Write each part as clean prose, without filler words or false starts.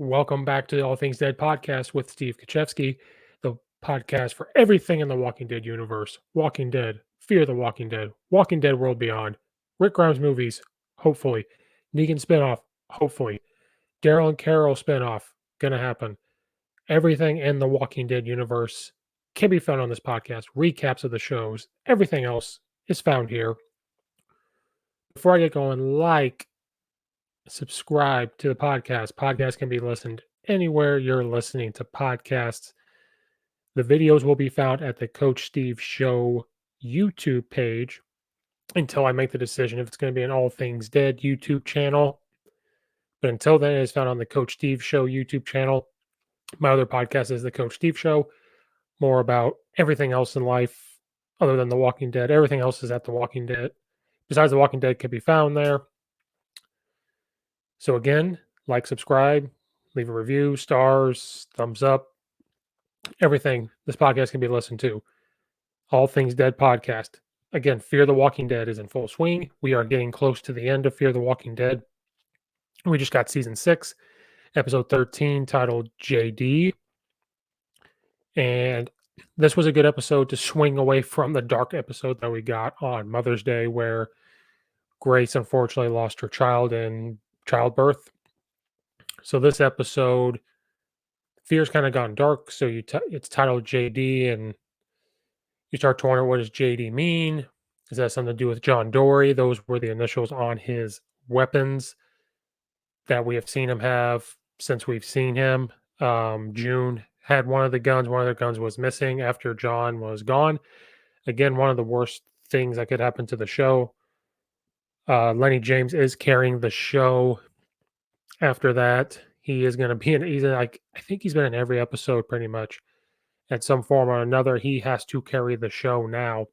Welcome back to the All Things Dead podcast with Steve Kaczewski, the podcast for everything in the Walking Dead universe. Walking Dead, Fear the Walking Dead, Walking Dead World Beyond, Rick Grimes movies, hopefully, Negan spinoff, hopefully, Daryl and Carol spinoff, gonna happen. Everything in the Walking Dead universe can be found on this podcast. Recaps of the shows, everything else is found here. Before I get going, subscribe to the podcast. Podcast can be listened anywhere you're listening to podcasts. The videos will be found at the Coach Steve Show YouTube page until I make the decision if it's going to be an All Things Dead YouTube channel. But until then, it is found on the Coach Steve Show YouTube channel. My other podcast is the Coach Steve Show, more about everything else in life other than The Walking Dead. Everything else is at The Walking Dead. Besides The Walking Dead can be found there. So again, subscribe, leave a review, stars, thumbs up, everything. This podcast can be listened to. All Things Dead podcast. Again, Fear the Walking Dead is in full swing. We are getting close to the end of Fear the Walking Dead. We just got season 6, episode 13, titled JD. And this was a good episode to swing away from the dark episode that we got on Mother's Day, where Grace unfortunately lost her child in childbirth. So this episode, Fear's kind of gone dark. So it's titled JD, and you start to wonder, what does JD mean? Is that something to do with John Dorie? Those were the initials on his weapons that we have seen him have since we've seen him. June had one of the guns. One of the guns was missing after John was gone. Again, one of the worst things that could happen to the show. Lenny James is carrying the show after that. He is going to be I think he's been in every episode pretty much at some form or another. He has to carry the show now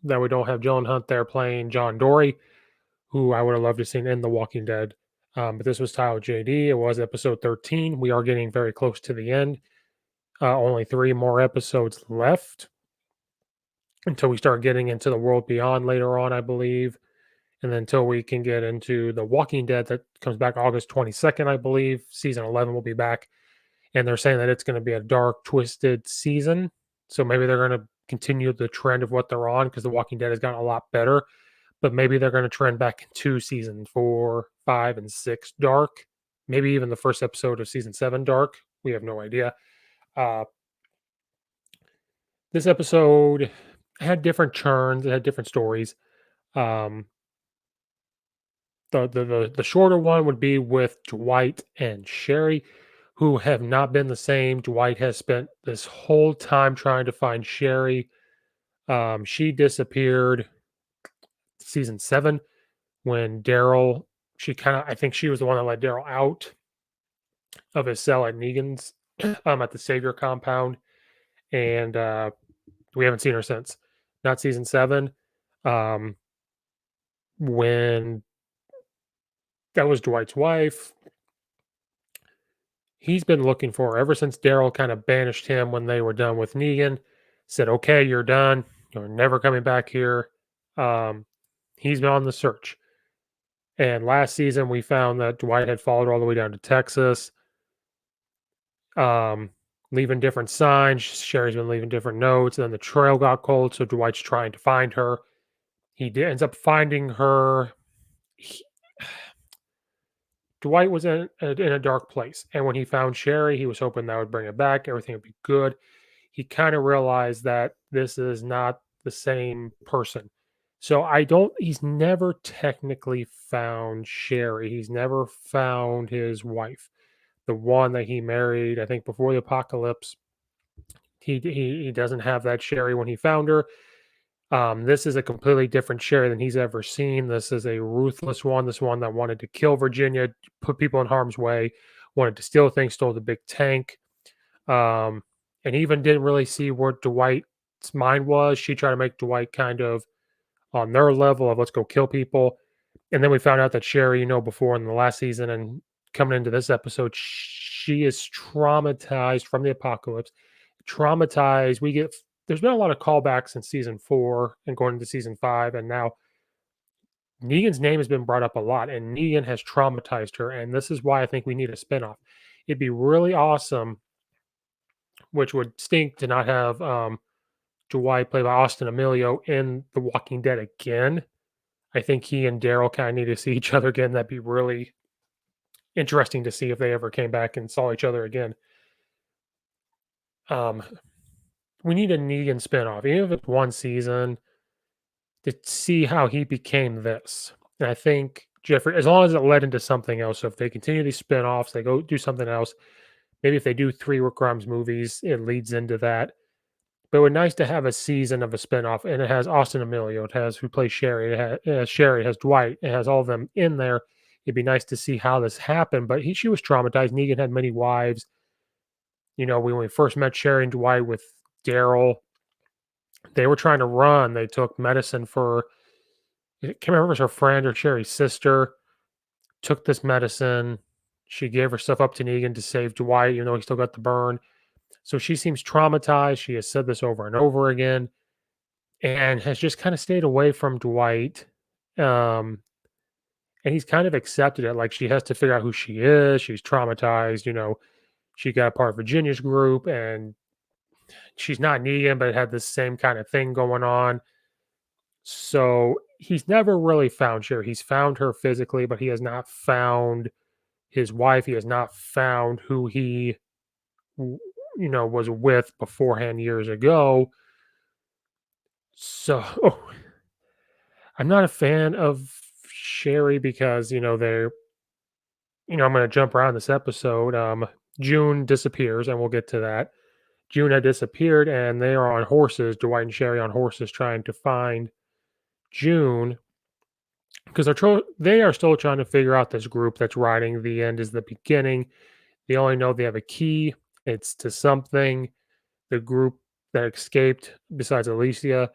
that we don't have Joan Hunt there playing John Dorie, who I would have loved to see in The Walking Dead. But this was titled JD. It was episode 13. We are getting very close to the end. Only 3 more episodes left until we start getting into the world beyond later on, I believe. And then until we can get into The Walking Dead, that comes back August 22nd, I believe. Season 11 will be back. And they're saying that it's going to be a dark, twisted season. So maybe they're going to continue the trend of what they're on, because The Walking Dead has gotten a lot better. But maybe they're going to trend back into season 4, 5, and 6 dark. Maybe even the first episode of season 7 dark. We have no idea. This episode had different churns. It had different stories. The shorter one would be with Dwight and Sherry, who have not been the same. Dwight has spent this whole time trying to find Sherry. She disappeared season 7 when Daryl, I think she was the one that let Daryl out of his cell at Negan's at the Savior compound. And we haven't seen her since. Not season 7. When that was Dwight's wife. He's been looking for her ever since Daryl kind of banished him when they were done with Negan. Said, okay, you're done. You're never coming back here. He's been on the search. And last season, we found that Dwight had followed her all the way down to Texas, leaving different signs. Sherry's been leaving different notes. And then the trail got cold, so Dwight's trying to find her. He ends up finding her. Dwight was in a dark place. And when he found Sherry, he was hoping that would bring it back. Everything would be good. He kind of realized that this is not the same person. So he's never technically found Sherry. He's never found his wife, the one that he married, I think, before the apocalypse. He doesn't have that Sherry when he found her. This is a completely different Sherry than he's ever seen. This is a ruthless one. This one that wanted to kill Virginia, put people in harm's way, wanted to steal things, stole the big tank, and even didn't really see where Dwight's mind was. She tried to make Dwight kind of on their level of let's go kill people. And then we found out that Sherry, before in the last season and coming into this episode, she is traumatized from the apocalypse. Traumatized. There's been a lot of callbacks in season 4 and going into season 5. And now Negan's name has been brought up a lot, and Negan has traumatized her. And this is why I think we need a spinoff. It'd be really awesome, which would stink to not have Dwight played by Austin Emilio in The Walking Dead again. I think he and Daryl kind of need to see each other again. That'd be really interesting to see if they ever came back and saw each other again. Um, we need a Negan spinoff, even if it's one season, to see how he became this. And I think Jeffrey, as long as it led into something else, so if they continue these spinoffs, they go do something else. Maybe if they do three Rick Grimes movies, it leads into that. But it would nice to have a season of a spinoff, and it has Austin Emilio, it has who plays Sherry, it has Dwight, it has all of them in there. It'd be nice to see how this happened, but she was traumatized. Negan had many wives. When we first met Sherry and Dwight with Daryl, they were trying to run. They took medicine for, I can't remember if it was her friend or Sherry's sister, took this medicine. She gave herself up to Negan to save Dwight, even though he still got the burn. So she seems traumatized. She has said this over and over again and has just kind of stayed away from Dwight. Um, and he's kind of accepted it. Like she has to figure out who she is. She's traumatized. She got a part of Virginia's group and she's not Negan, but had the same kind of thing going on. So he's never really found Sherry. He's found her physically, but he has not found his wife. He has not found who he, was with beforehand years ago. So I'm not a fan of Sherry because, they're, I'm going to jump around this episode. June disappears, and we'll get to that. June had disappeared, and they are on horses, Dwight and Sherry on horses, trying to find June because they are still trying to figure out this group that's riding. The end is the beginning. They only know they have a key. It's to something. The group that escaped, besides Alicia,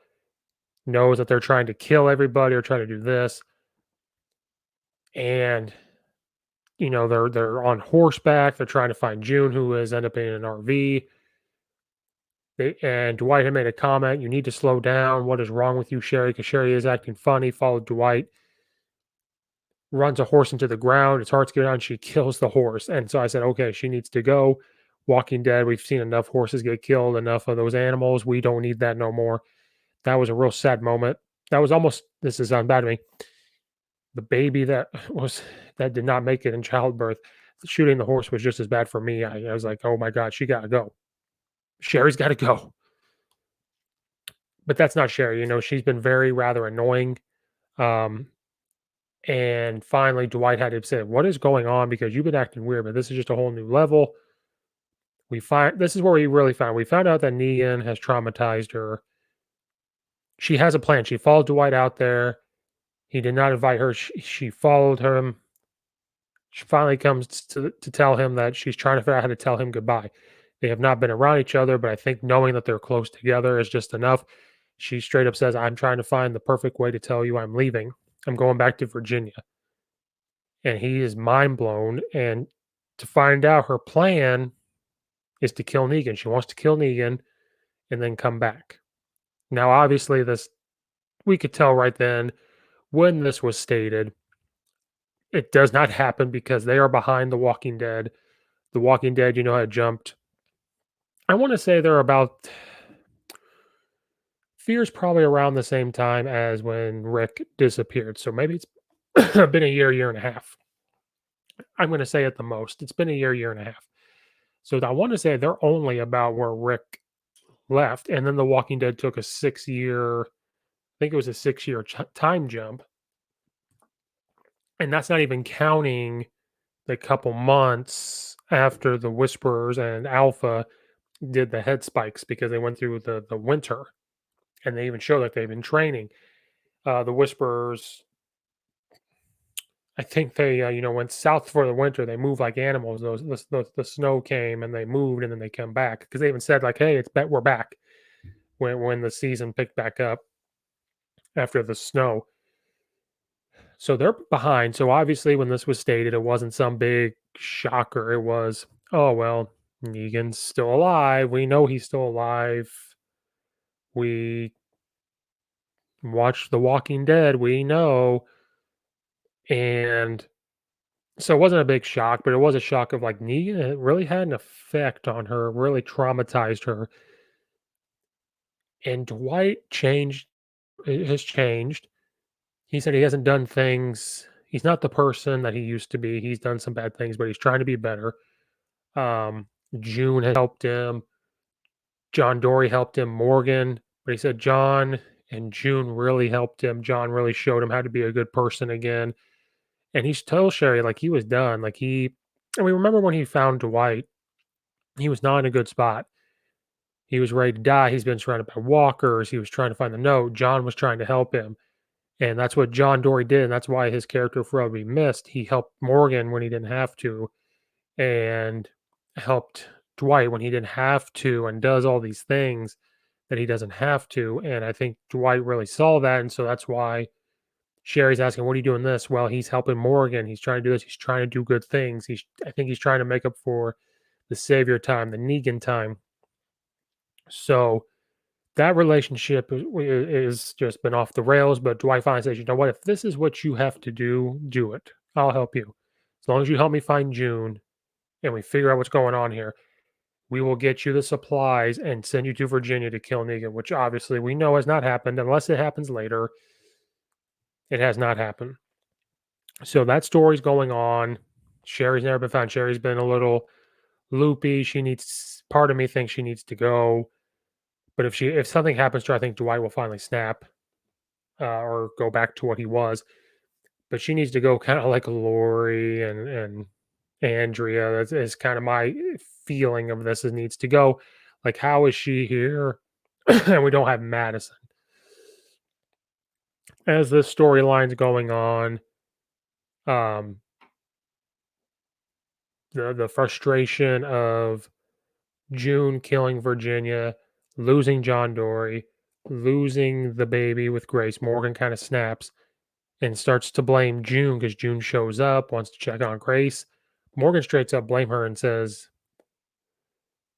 knows that they're trying to kill everybody or trying to do this. And they're on horseback. They're trying to find June, who has ended up in an RV. And Dwight had made a comment, "You need to slow down. What is wrong with you, Sherry?" Because Sherry is acting funny. Followed Dwight, runs a horse into the ground. Its heart's going on. She kills the horse. And so I said, okay, she needs to go. Walking Dead, we've seen enough horses get killed, enough of those animals. We don't need that no more. That was a real sad moment. That was almost, this is bad to me, the baby that did not make it in childbirth. Shooting the horse was just as bad for me. I was like, oh my God, she got to go. Sherry's got to go. But that's not Sherry. She's been very rather annoying. Um, and finally, Dwight had to say, "What is going on? Because you've been acting weird, but this is just a whole new level." This is where we found out that Negan has traumatized her. She has a plan. She followed Dwight out there. He did not invite her. She followed him. She finally comes to tell him that she's trying to figure out how to tell him goodbye. They have not been around each other, but I think knowing that they're close together is just enough. She straight up says, "I'm trying to find the perfect way to tell you I'm leaving. I'm going back to Virginia." And he is mind blown. And to find out her plan is to kill Negan. She wants to kill Negan and then come back. Now, obviously, this we could tell right then when this was stated, it does not happen because they are behind The Walking Dead. The Walking Dead, had jumped. I want to say they're about Fear's probably around the same time as when Rick disappeared. So maybe it's been a year and a half. I'm going to say at the most. It's been a year and a half. So I want to say they're only about where Rick left. And then The Walking Dead took a 6 year, I think it was a 6 year time jump. And that's not even counting the couple months after the Whisperers and Alpha did the head spikes because they went through the winter. And they even show that they've been training. The Whisperers, I think they, went south for the winter. They move like animals. The snow came and they moved and then they come back because they even said like, "Hey, we're back." When the season picked back up after the snow, so they're behind. So obviously, when this was stated, it wasn't some big shocker. It was, oh well, Negan's still alive. We know he's still alive. We watched The Walking Dead. We know, and So it wasn't a big shock, but it was a shock of like Negan it really had an effect on her, really traumatized her. And Dwight has changed. He said he hasn't done things. He's not the person that he used to be. He's done some bad things, but he's trying to be better. Um, June has helped him. John Dorie helped him. Morgan, but he said John and June really helped him. John really showed him how to be a good person again. And he's told Sherry like he was done. And we remember when he found Dwight, he was not in a good spot. He was ready to die. He's been surrounded by walkers. He was trying to find the note. John was trying to help him. And that's what John Dorie did. And that's why his character forever be missed. He helped Morgan when he didn't have to, and helped Dwight when he didn't have to, and does all these things that he doesn't have to. And I think Dwight really saw that. And so that's why Sherry's asking, "What are you doing this?" Well, he's helping Morgan. He's trying to do this. He's trying to do good things. I think he's trying to make up for the savior time, the Negan time. So that relationship is just been off the rails. But Dwight finally says, "You know what? If this is what you have to do, do it. I'll help you. As long as you help me find June and we figure out what's going on here, we will get you the supplies and send you to Virginia to kill Negan," which obviously we know has not happened unless it happens later. It has not happened. So that story's going on. Sherry's never been found. Sherry's been a little loopy. Part of me thinks she needs to go. But if something happens to her, I think Dwight will finally snap, or go back to what he was. But she needs to go kind of like Lori and Andrea. That is kind of my feeling of this. Is needs to go. Like, how is she here? And we don't have Madison. As this storyline's going on, um, the frustration of June killing Virginia, losing John Dorie, losing the baby with Grace. Morgan kind of snaps and starts to blame June because June shows up, wants to check on Grace. Morgan straight up blame her and says,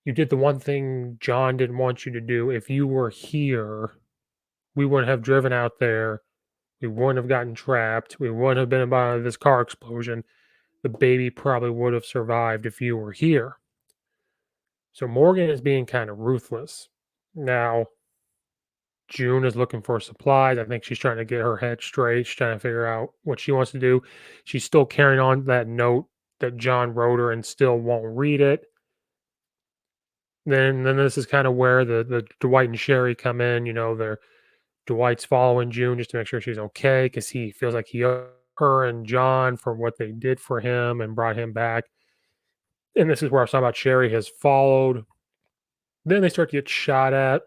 "You did the one thing John didn't want you to do. If you were here, we wouldn't have driven out there. We wouldn't have gotten trapped. We wouldn't have been involved in this car explosion. The baby probably would have survived if you were here." So Morgan is being kind of ruthless. Now, June is looking for supplies. I think she's trying to get her head straight. She's trying to figure out what she wants to do. She's still carrying on that note that John wrote her and still won't read it. Then this is kind of where the Dwight and Sherry come in. They're Dwight's following June just to make sure she's okay because he feels like he owed her and John for what they did for him and brought him back. And this is where I was talking about Sherry has followed. Then they start to get shot at,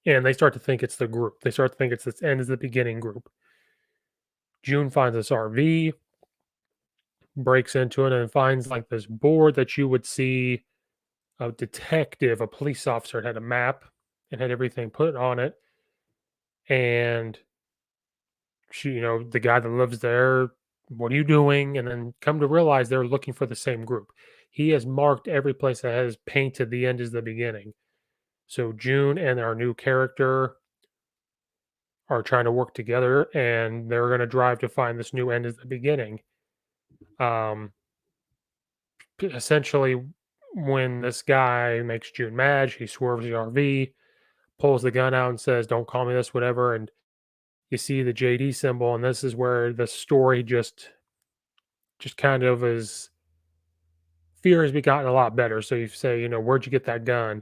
and they start to think it's the group. They start to think it's this end is the beginning group. June finds this RV, breaks into it, and finds like this board that you would see a detective, a police officer had a map and had everything put on it. And the guy that lives there, "What are you doing?" And then come to realize they're looking for the same group. He has marked every place that has painted the end is the beginning. So June and our new character are trying to work together, and they're going to drive to find this new end is the beginning. Um, Essentially, when this guy makes June mad, she swerves the RV, pulls the gun out, and says, "Don't call me this, whatever." And you see the JD symbol, and this is where the story just kind of is fear has gotten a lot better. So you say, "Where'd you get that gun?"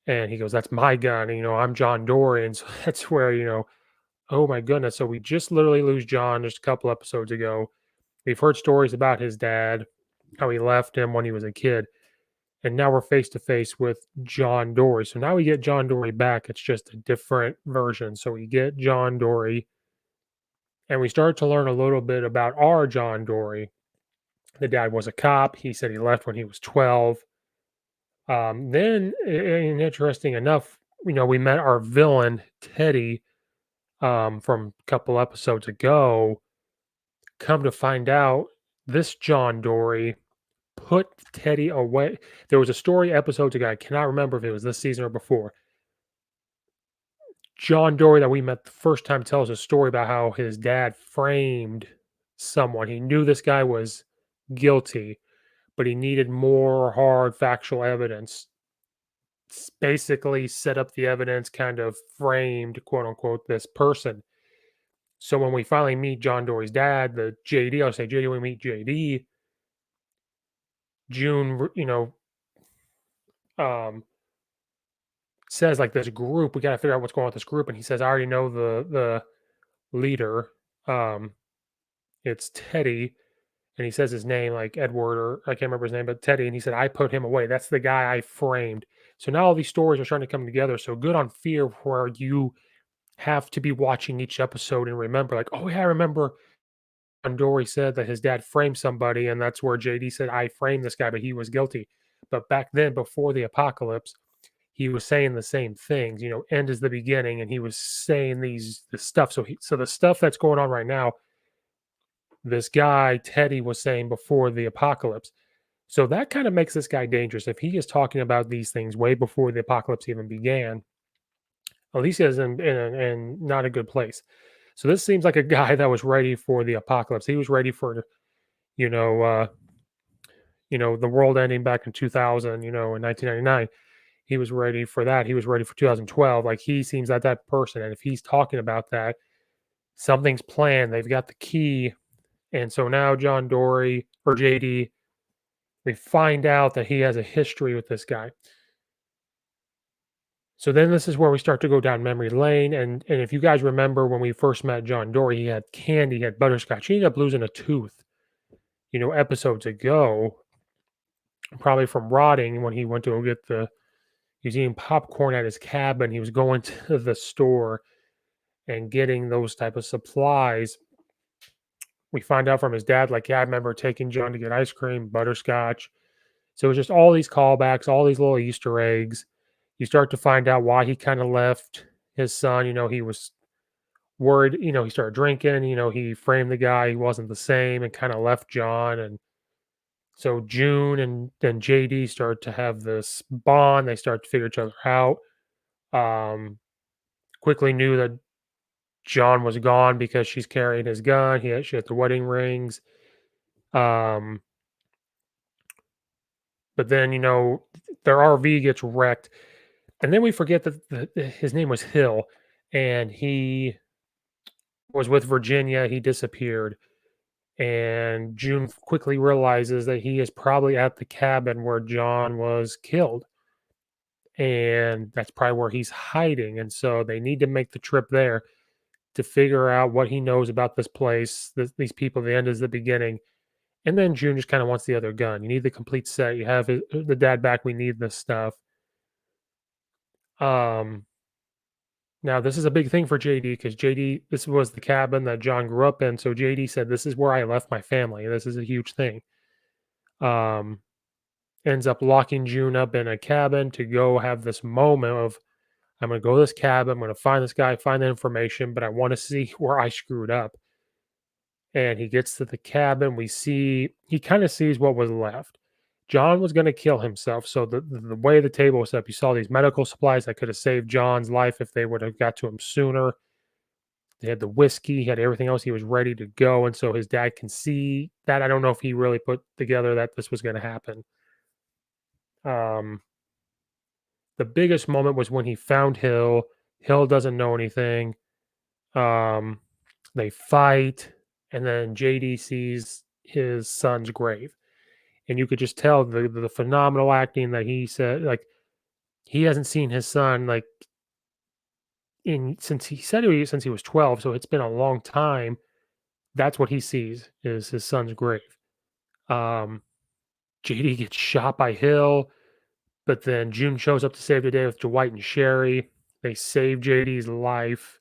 And he goes, "That's my gun." And, I'm John Dorie. And so that's where, oh my goodness. So we just literally lose John just a couple episodes ago. We've heard stories about his dad, how he left him when he was a kid. And now we're face to face with John Dorie. So now we get John Dorie back. It's just a different version. So we get John Dorie, and we start to learn a little bit about our John Dorie. The dad was a cop. He said he left when he was 12. Then, and interesting enough, we met our villain, Teddy, from a couple episodes ago. Come to find out, this John Dorie put Teddy away. There was a story episodes ago. I cannot remember if it was this season or before. John Dorie that we met the first time tells a story about how his dad framed someone. He knew this guy was guilty, but he needed more hard factual evidence. Basically, set up the evidence, kind of framed, quote unquote, this person. So when we finally meet John Dorie's dad, the JD, I'll say JD, we meet JD. June, um, says like this group, we got to figure out what's going on with this group. And he says, I already know the leader. Um, it's Teddy. And he says his name like Edward, or I can't remember his name, but Teddy. And he said, I put him away. That's the guy I framed. So now all these stories are starting to come together. So good on Fear, where you have to be watching each episode and remember, like, oh yeah, I remember John Dorie said that his dad framed somebody, and that's where JD said, I framed this guy, but he was guilty. But back then, before the apocalypse, he was saying the same things. End is the beginning, and he was saying the stuff. So the stuff that's going on right now, this guy Teddy was saying before the apocalypse. So that kind of makes this guy dangerous. If he is talking about these things way before the apocalypse even began, Alicia is in not a good place. So this seems like a guy that was ready for the apocalypse. He was ready for, you know, uh, the world ending back in 2000, in 1999. He was ready for that. He was ready for 2012. Like, he seems like that person. And if he's talking about that, something's planned. They've got the key. And so now John Dorie, or JD, we find out that he has a history with this guy. So then this is where we start to go down memory lane. And if you guys remember when we first met John Dorie, he had candy, he had butterscotch. He ended up losing a tooth, episodes ago, probably from rotting when he went to go get he was eating popcorn at his cabin. He was going to the store and getting those type of supplies. We find out from his dad, like, yeah, I remember taking John to get ice cream, butterscotch. So it was just all these callbacks, all these little Easter eggs. You start to find out why he kind of left his son. He was worried, he started drinking, he framed the guy, he wasn't the same, and kind of left John. And so June and then JD start to have this bond. They start to figure each other out. Um, quickly knew that John was gone because she's carrying his gun. She had the wedding rings. Um, but then, their RV gets wrecked. And then we forget that his name was Hill, and he was with Virginia. He disappeared. And June quickly realizes that he is probably at the cabin where John was killed. And that's probably where he's hiding. And so they need to make the trip there to figure out what he knows about this place, these people. The end is the beginning. And then June just kind of wants the other gun. You need the complete set. You have the dad back. We need this stuff. Um, Now this is a big thing for JD, because JD, this was the cabin that John grew up in. So JD said, "This is where I left my family." This is a huge thing. Um, Ends up locking June up in a cabin to go have this moment of, I'm going to go to this cabin. I'm going to find this guy, find the information, but I want to see where I screwed up. And he gets to the cabin. He kind of sees what was left. John was going to kill himself. So the way the table was set up, you saw these medical supplies that could have saved John's life if they would have got to him sooner. They had the whiskey, he had everything else. He was ready to go. And so his dad can see that. I don't know if he really put together that this was going to happen. Um, the biggest moment was when he found Hill. Hill doesn't know anything. Um, they fight, and then JD sees his son's grave. And you could just tell the phenomenal acting that he said, like, he hasn't seen his son, like, since he was 12. So it's been a long time. That's what he sees, is his son's grave. Um, JD gets shot by Hill, but then June shows up to save the day with Dwight and Sherry. They save JD's life.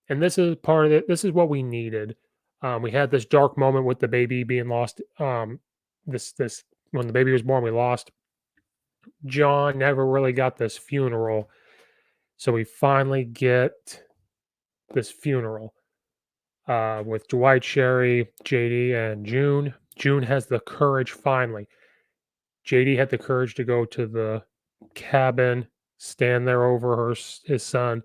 And this is part of it. This is what we needed. We had this dark moment with the baby being lost. This when the baby was born, we lost John. Never really got this funeral, so we finally get this funeral with Dwight, Sherry, JD, and June. June has the courage finally. JD had the courage to go to the cabin, stand there over his son.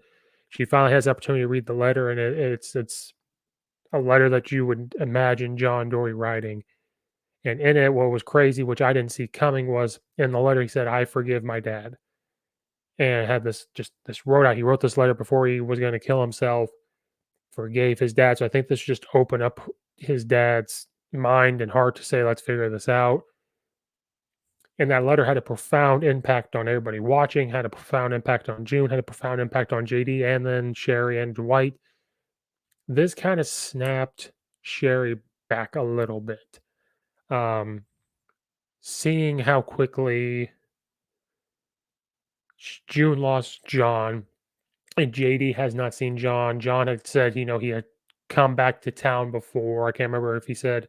She finally has the opportunity to read the letter, and it's a letter that you would imagine John Dorie writing. And in it, what was crazy, which I didn't see coming, was in the letter he said, "I forgive my dad," and had this wrote out. He wrote this letter before he was going to kill himself. Forgave his dad. So I think this just opened up his dad's mind and heart to say, "Let's figure this out." And that letter had a profound impact on everybody watching. Had a profound impact on June. Had a profound impact on JD, and then Sherry and Dwight. This kind of snapped Sherry back a little bit. Um, Seeing how quickly June lost John, and JD has not seen John. John had said, he had come back to town before. I can't remember if he said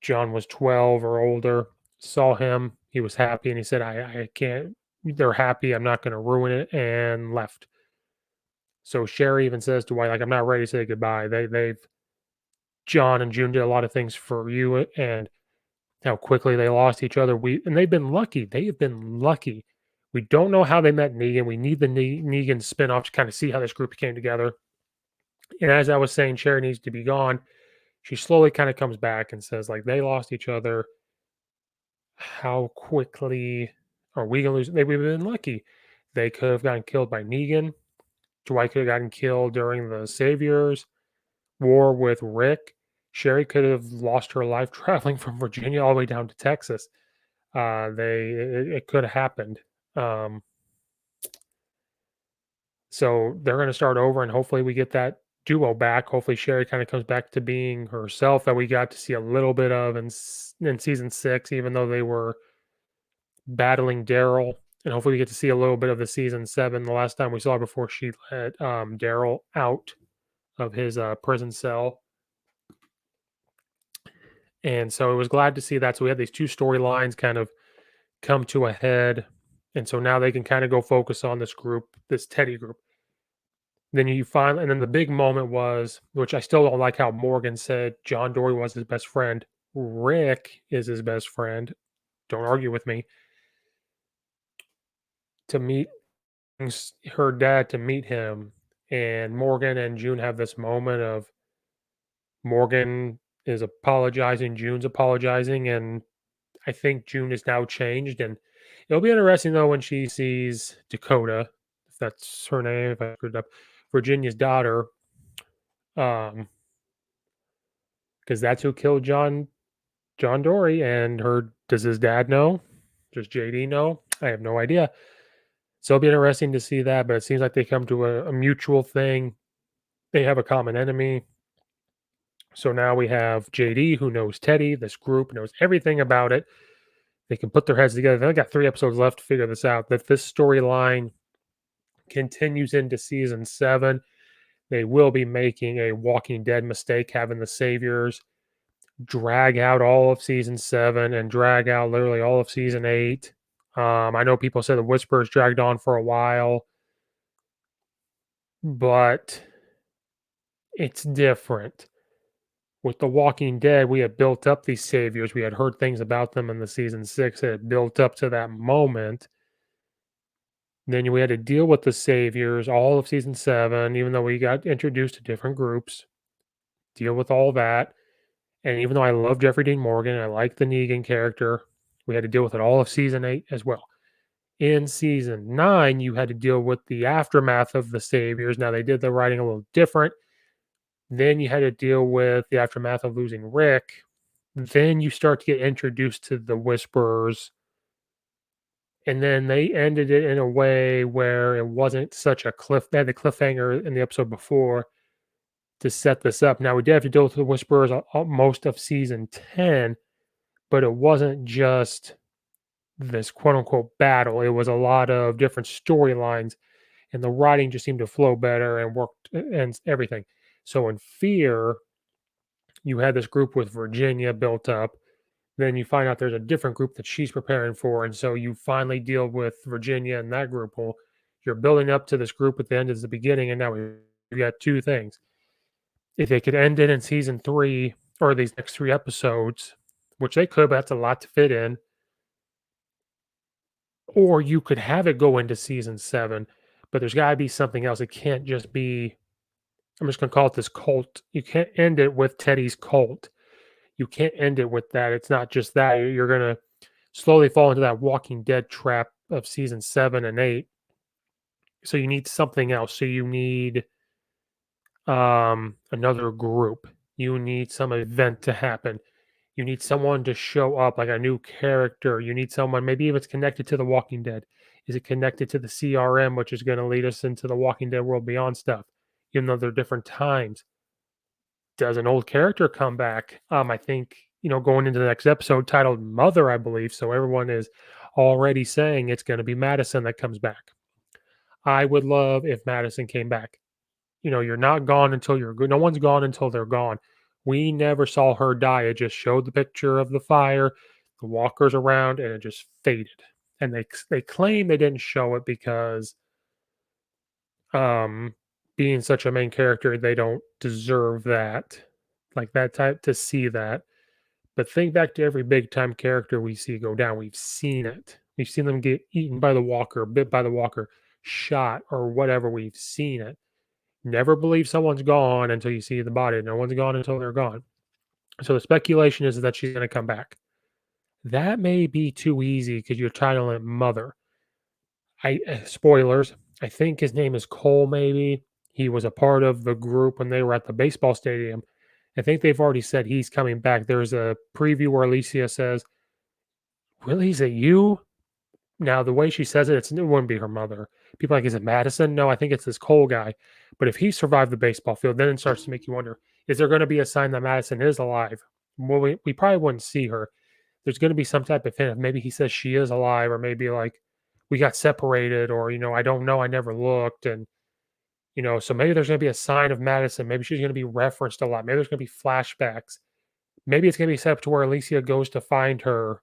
John was 12 or older. Saw him. He was happy, and he said, I can't. They're happy. I'm not going to ruin it, and left. So Sherry even says to White, like, I'm not ready to say goodbye. They've John and June did a lot of things for you, and how quickly they lost each other. And they've been lucky. They have been lucky. We don't know how they met Negan. We need the Negan spinoff to kind of see how this group came together. And as I was saying, Sherry needs to be gone. She slowly kind of comes back and says, like, they lost each other. How quickly are we gonna lose? Maybe we've been lucky. They could have gotten killed by Negan. Dwight could have gotten killed during the Saviors war with Rick. Sherry could have lost her life traveling from Virginia all the way down to Texas. It could have happened. Um, so they're going to start over, and hopefully we get that duo back. Hopefully Sherry kind of comes back to being herself that we got to see a little bit of in season 6, even though they were battling Daryl. And hopefully we get to see a little bit of the season 7. The last time we saw her before she let Daryl out of his prison cell. And so it was glad to see that. So we had these two storylines kind of come to a head. And so now they can kind of go focus on this group, this Teddy group. Then you finally, and then the big moment was, which I still don't like how Morgan said John Dorie was his best friend. Rick is his best friend. Don't argue with me. To meet her dad, to meet him, and Morgan and June have this moment of Morgan is apologizing, June's apologizing, and I think June is now changed. And it'll be interesting though when she sees Dakota, if that's her name, if I screwed up, Virginia's daughter, because that's who killed John Dorie. And her does his dad know? Does JD know? I have no idea. So it'll be interesting to see that. But it seems like they come to a mutual thing. They have a common enemy. So now we have JD who knows Teddy. This group knows everything about it. They can put their heads together. They got 3 episodes left to figure this out. That this storyline continues into season 7. They will be making a Walking Dead mistake, having the Saviors drag out all of season 7 and drag out literally all of season 8. I know people say the Whispers dragged on for a while, but it's different. With The Walking Dead, we had built up these Saviors. We had heard things about them in the season 6. It had built up to that moment. Then we had to deal with the Saviors all of season 7, even though we got introduced to different groups. Deal with all that. And even though I love Jeffrey Dean Morgan, I like the Negan character, we had to deal with it all of season 8 as well. In season 9, you had to deal with the aftermath of the Saviors. Now, they did the writing a little different. Then you had to deal with the aftermath of losing Rick. Then you start to get introduced to the Whisperers. And then they ended it in a way where it wasn't such a they had the cliffhanger in the episode before to set this up. Now, we did have to deal with the Whisperers most of season 10, but it wasn't just this quote unquote battle. It was a lot of different storylines, and the writing just seemed to flow better and worked and everything. So in Fear, you had this group with Virginia built up. Then you find out there's a different group that she's preparing for. And so you finally deal with Virginia and that group. Well, you're building up to this group at the end as the beginning, and now we got 2 things. If they could end it in season 3 or these next 3 episodes, which they could, but that's a lot to fit in. Or you could have it go into season 7, but there's got to be something else. It can't just be I'm just gonna call it this cult. You can't end it with Teddy's cult. You can't end it with that. It's not just that. You're gonna slowly fall into that Walking Dead trap of season 7 and 8. So you need something else. So you need another group. You need some event to happen. You need someone to show up, like a new character. You need someone, maybe if it's connected to The Walking Dead. Is it connected to the CRM, which is going to lead us into the Walking Dead World Beyond stuff, even though they're different times? Does an old character come back? I think, going into the next episode titled Mother, I believe. So everyone is already saying it's going to be Madison that comes back. I would love if Madison came back. You're not gone until you're good. No one's gone until they're gone. We never saw her die. It just showed the picture of the fire, the walkers around, and it just faded. And they claim they didn't show it because um being such a main character, they don't deserve that. Like that type to see that. But think back to every big time character we see go down. We've seen it. We've seen them get eaten by the walker, bit by the walker, shot, or whatever. We've seen it. Never believe someone's gone until you see the body. No one's gone until they're gone. So the speculation is that she's going to come back. That may be too easy because you're titling it Mother. Spoilers. I think his name is Cole. Maybe he was a part of the group when they were at the baseball stadium. I think they've already said he's coming back. There's a preview where Alicia says, "Really, is it you?" Now, the way she says it, it wouldn't be her mother. People are like, is it Madison? No, I think it's this Cole guy. But if he survived the baseball field, then it starts to make you wonder, is there going to be a sign that Madison is alive? Well, we probably wouldn't see her. There's going to be some type of hint. Maybe he says she is alive, or maybe like we got separated, or, I don't know. I never looked. And, so maybe there's going to be a sign of Madison. Maybe she's going to be referenced a lot. Maybe there's going to be flashbacks. Maybe it's going to be set up to where Alicia goes to find her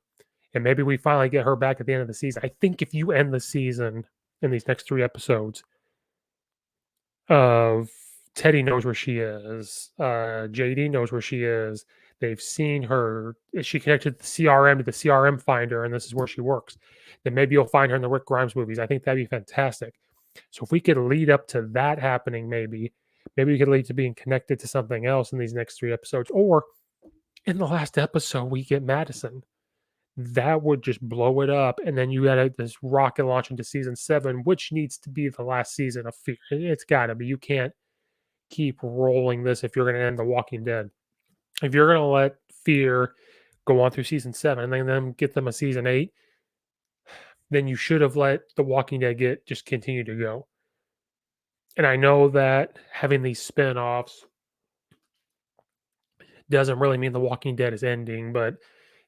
and maybe we finally get her back at the end of the season. I think if you end the season in these next 3 episodes of Teddy knows where she is, JD knows where she is, they've seen her. Is she connected to the CRM to the CRM finder, and this is where she works? Then maybe you'll find her in the Rick Grimes movies. I think that'd be fantastic. So if we could lead up to that happening, maybe we could lead to being connected to something else in these next 3 episodes, or in the last episode we get Madison. That would just blow it up, and then you got this rocket launch into season 7, which needs to be the last season of Fear. It's got to be. You can't keep rolling this if you're going to end The Walking Dead. If you're going to let Fear go on through season 7 and then get them a season 8, then you should have let The Walking Dead just continue to go. And I know that having these spin-offs doesn't really mean The Walking Dead is ending, but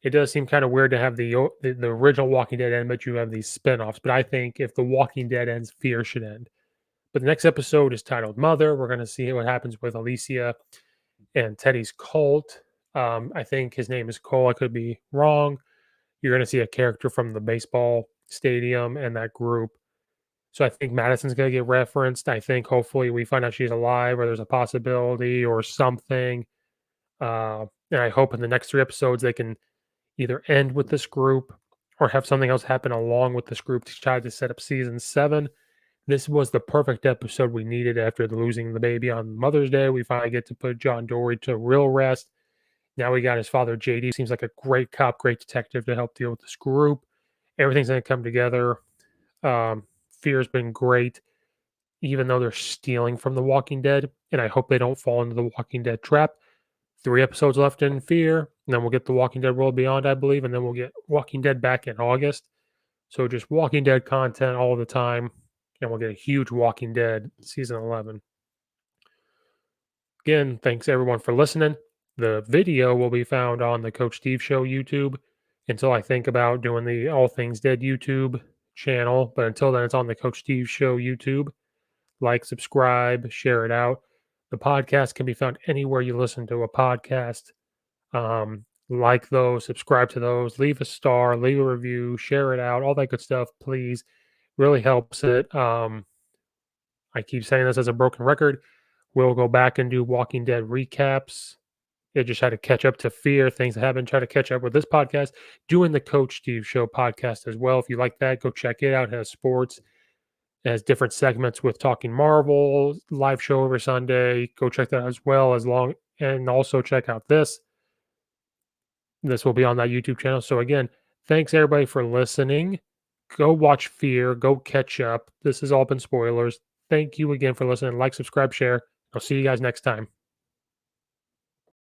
it does seem kind of weird to have the original Walking Dead end, but you have these spinoffs. But I think if The Walking Dead ends, Fear should end. But the next episode is titled Mother. We're going to see what happens with Alicia and Teddy's cult. I think his name is Cole. I could be wrong. You're going to see a character from the baseball stadium and that group. So I think Madison's going to get referenced. I think hopefully we find out she's alive or there's a possibility or something. And I hope in the next 3 episodes they can either end with this group or have something else happen along with this group to try to set up season 7. This was the perfect episode we needed after losing the baby on Mother's Day. We finally get to put John Dorie to real rest. Now we got his father, JD. Seems like a great cop, great detective to help deal with this group. Everything's going to come together. Fear's been great, even though they're stealing from The Walking Dead. And I hope they don't fall into The Walking Dead trap. 3 episodes left in Fear, and then we'll get The Walking Dead World Beyond, I believe, and then we'll get Walking Dead back in August. So just Walking Dead content all the time, and we'll get a huge Walking Dead season 11. Again, thanks everyone for listening. The video will be found on the Coach Steve Show YouTube until I think about doing the All Things Dead YouTube channel. But until then, it's on the Coach Steve Show YouTube. Like, subscribe, share it out. The podcast can be found anywhere you listen to a podcast. Like those, subscribe to those, leave a star, leave a review, share it out, all that good stuff, please. Really helps it. I keep saying this as a broken record. We'll go back and do Walking Dead recaps. It just had to catch up to Fear, things that haven't tried to catch up with this podcast. Doing the Coach Steve Show podcast as well. If you like that, go check it out. It has sports It has different segments with Talking Marvel, live show every Sunday. Go check that out as well. And also check out this. This will be on that YouTube channel. So again, thanks everybody for listening. Go watch Fear. Go catch up. This has all been spoilers. Thank you again for listening. Like, subscribe, share. I'll see you guys next time.